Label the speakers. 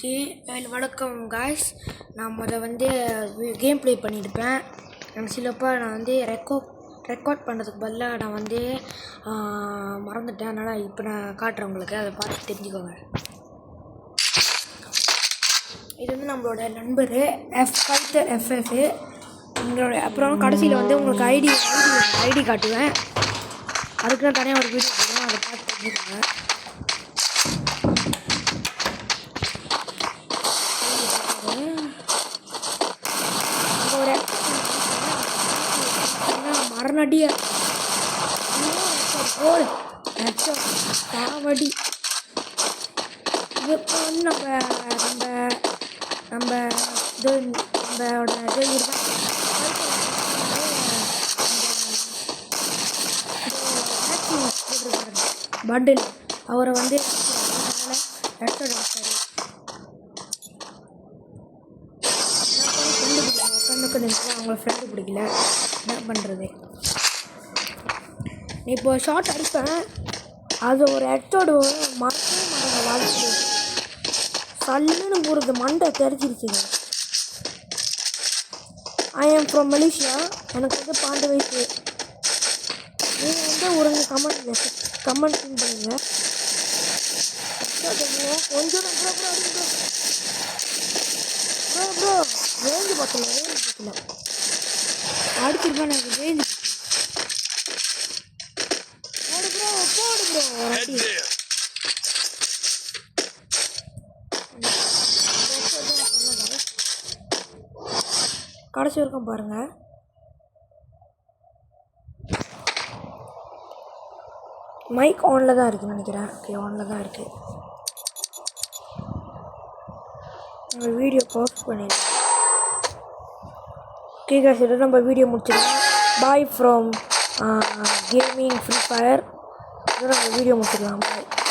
Speaker 1: Okay வணக்கம் guys. நான் வந்து கேம் ப்ளே பண்ணியிருப்பேன். சிலப்போ நான் வந்து ரெக்கார்ட் பண்ணுறதுக்கு பதிலாக நான் வந்து மறந்துட்டேன். அதனால் இப்போ நான் காட்டுறேன் உங்களுக்கு, அதை பார்த்து தெரிஞ்சுக்கோங்க. இது வந்து நம்மளோட நண்பர் FF உங்களோட. அப்புறம் கடைசியில் வந்து உங்களுக்கு ஐடி காட்டுவேன். அதுக்கு நான் தனியாக ஒரு வீடியோ போடுவேன், அதை பார்த்து தெரிஞ்சுக்கோங்க. மரணடிய காவடி இப்போ வந்து நம்மளோட பண்டில் அவரை வந்து அவங்கள ஃப்ரெண்டு பிடிக்கல, என்ன பண்ணுறது. இப்போ ஷார்ட் அடிப்பேன், அது ஒரு ஹெட்ஷாட் மறக்கவே மாட்டேங்க. வாழ்க்கை சல்லுன்னு போகிறது மண்டை தெரிஞ்சிருச்சுங்க. ஐ ஆம் ஃப்ரம் மலேசியா. எனக்கு வந்து 12 வயசு. நீங்கள் வந்து ஒரு கமெண்ட் பண்ணுங்க. கொஞ்சம் ப்ரோ ரேஞ்சு பத்தல அடிச்சிருப்பேன். எனக்கு ரேஞ்சு போடு ப்ரோ. கடைசி வரைக்கும் பாருங்க. மைக் ஆனில் தான் இருக்குன்னு நினைக்கிறேன். ஓகே, ஆனில் தான் இருக்குது. நம்ம வீடியோ பாஸ் பண்ணிடலாம். ஓகே காய்ஸ், இதை நம்ம வீடியோ முடிச்சிடலாம். Bye from gaming free fire. இதை நம்ம வீடியோ முடிச்சிடலாம். பாய்.